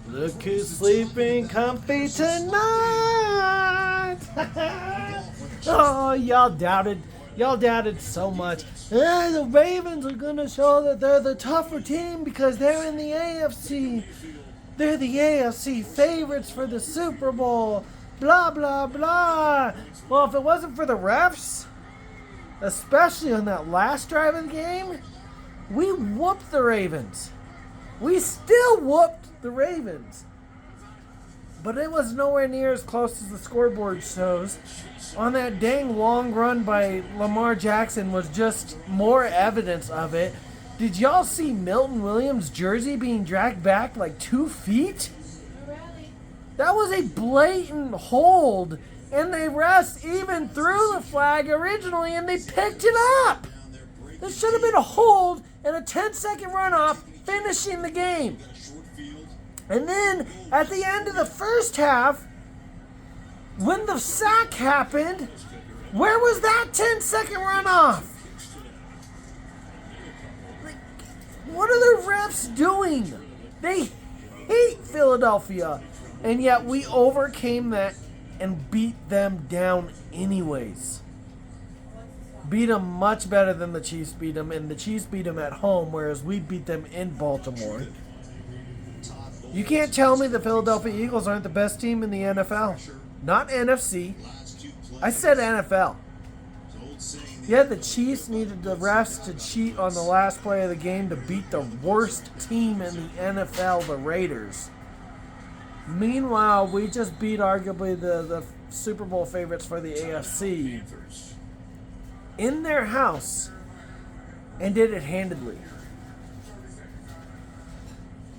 Look who's sleeping comfy tonight. Oh, y'all doubted. Y'all doubted so much. The Ravens are going to show that they're the tougher team because they're in the AFC. They're the AFC favorites for the Super Bowl. Blah, blah, blah. Well, if it wasn't for the refs, especially on that last drive of the game, we whooped the Ravens. We still whooped the Ravens. But it was nowhere near as close as the scoreboard shows. On that dang long run by Lamar Jackson was just more evidence of it. Did y'all see Milton Williams' jersey being dragged back like 2 feet? That was a blatant hold. And the refs even threw the flag originally and they picked it up. This should have been a hold and a 10-second runoff finishing the game. And then at the end of the first half, when the sack happened, where was that 10-second runoff? Like, what are the refs doing? They hate Philadelphia. And yet we overcame that and beat them down anyways. Beat them much better than the Chiefs beat them, and the Chiefs beat them at home, whereas we beat them in Baltimore. You can't tell me the Philadelphia Eagles aren't the best team in the NFL. Not NFC. I said NFL. Yeah, the Chiefs needed the refs to cheat on the last play of the game to beat the worst team in the NFL, the Raiders. Meanwhile, we just beat arguably the Super Bowl favorites for the AFC in their house and did it handedly.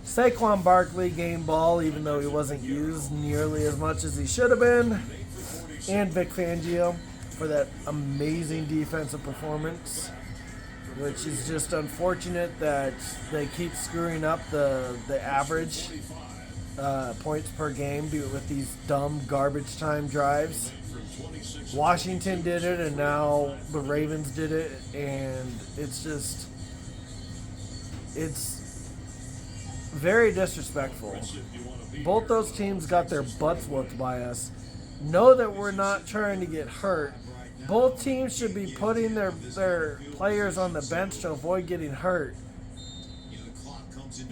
Saquon Barkley gained ball even though he wasn't used nearly as much as he should have been. And Vic Fangio for that amazing defensive performance, which is just unfortunate that they keep screwing up the average points per game with these dumb garbage time drives. Washington did it, and now the Ravens did it, and it's very disrespectful. Both those teams got their butts whooped by us. Know that we're not trying to get hurt. Both teams should be putting their players on the bench to avoid getting hurt.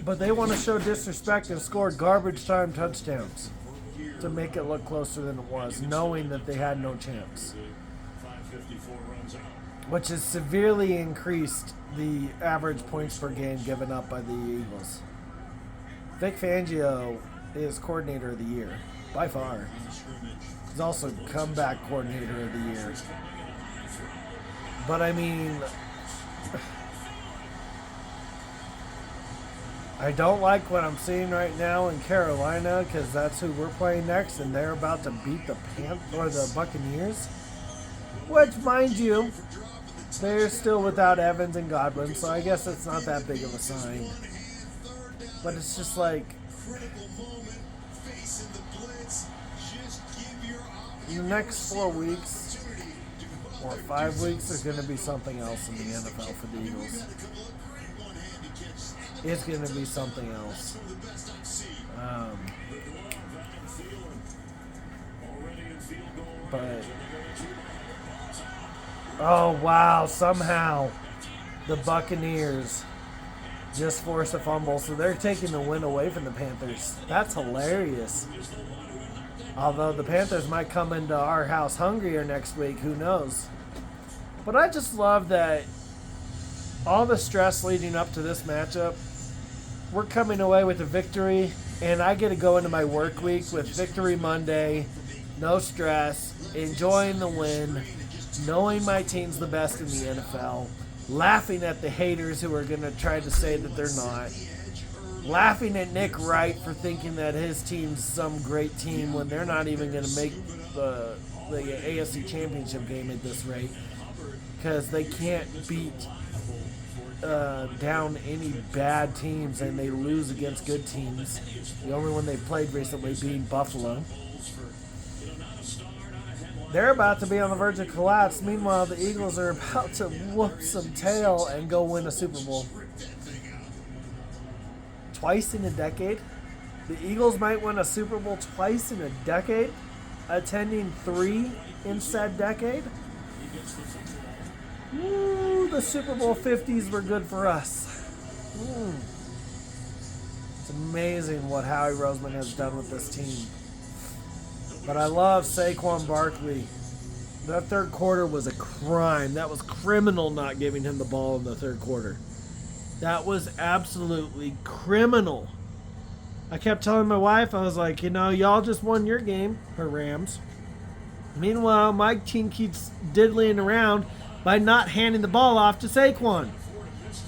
But they want to show disrespect and score garbage time touchdowns to make it look closer than it was, knowing that they had no chance. Which has severely increased the average points per game given up by the Eagles. Vic Fangio is coordinator of the year, by far. He's also comeback coordinator of the year. But I mean, I don't like what I'm seeing right now in Carolina because that's who we're playing next, and they're about to beat the Buccaneers. Which, mind you, they're still without Evans and Godwin, so I guess it's not that big of a sign. But it's just like, the next 4 weeks or 5 weeks is going to be something else in the NFL for the Eagles. It's going to be something else. But, oh wow, somehow the Buccaneers just forced a fumble, so they're taking the win away from the Panthers. That's hilarious. Although the Panthers might come into our house hungrier next week, who knows? But I just love that all the stress leading up to this matchup, we're coming away with a victory, and I get to go into my work week with Victory Monday, no stress, enjoying the win, knowing my team's the best in the NFL, laughing at the haters who are going to try to say that they're not, laughing at Nick Wright for thinking that his team's some great team when they're not even going to make the AFC Championship game at this rate because they can't beat down any bad teams and they lose against good teams. The only one they played recently being Buffalo. They're about to be on the verge of collapse. Meanwhile, the Eagles are about to whoop some tail and go win a Super Bowl. Twice in a decade? The Eagles might win a Super Bowl twice in a decade, attending 3 in said decade. Ooh, the Super Bowl 50s were good for us. It's amazing what Howie Roseman has done with this team. But I love Saquon Barkley. That third quarter was a crime. That was criminal not giving him the ball in the third quarter. That was absolutely criminal. I kept telling my wife, I was like, y'all just won your game, her Rams. Meanwhile, my team keeps diddling around by not handing the ball off to Saquon.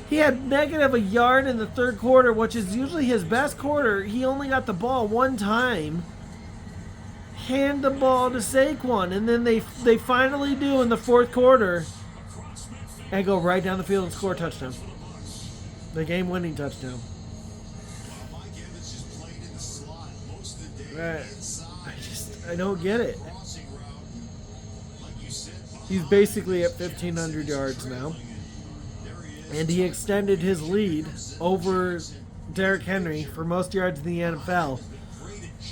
He had negative a yard in the third quarter, which is usually his best quarter. He only got the ball one time. Hand the ball to Saquon, and then they finally do in the fourth quarter and go right down the field and score a touchdown. The game-winning touchdown. I don't get it. He's basically at 1,500 yards now. And he extended his lead over Derrick Henry for most yards in the NFL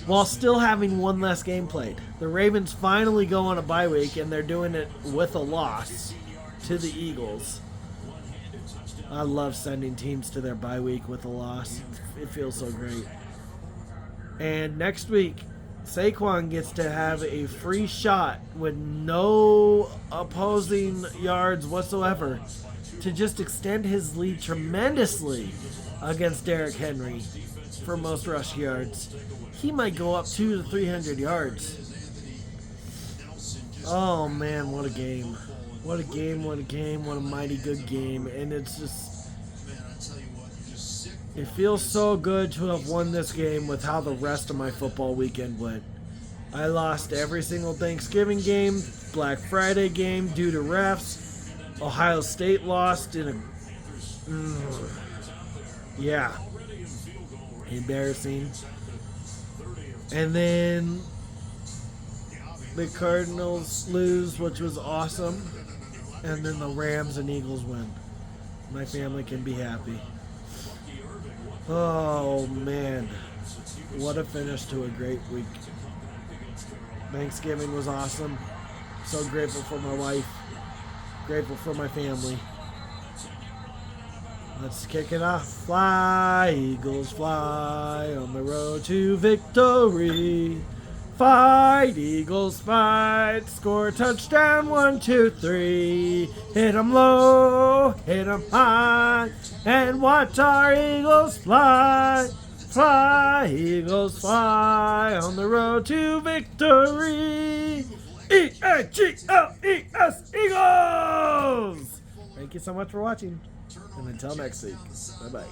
while still having one less game played. The Ravens finally go on a bye week, and they're doing it with a loss to the Eagles. I love sending teams to their bye week with a loss. It feels so great. And next week, Saquon gets to have a free shot with no opposing yards whatsoever to just extend his lead tremendously against Derrick Henry for most rush yards. He might go up 200 to 300 yards. Oh man, what a game. What a game, what a game, what a mighty good game. And it's just, it feels so good to have won this game with how the rest of my football weekend went. I lost every single Thanksgiving game, Black Friday game due to refs. Ohio State lost in a... yeah. Embarrassing. And then the Cardinals lose, which was awesome. And then the Rams and Eagles win. My family can be happy. Oh, man. What a finish to a great week. Thanksgiving was awesome. So grateful for my wife. Grateful for my family. Let's kick it off. Fly, Eagles, fly on the road to victory. Fight, Eagles, fight. Score a touchdown, 1, 2, 3. Hit 'em low, hit 'em high. And watch our Eagles fly. Fly, Eagles, fly on the road to victory. E-A-G-L-E-S, Eagles! Thank you so much for watching. And until next week, bye-bye.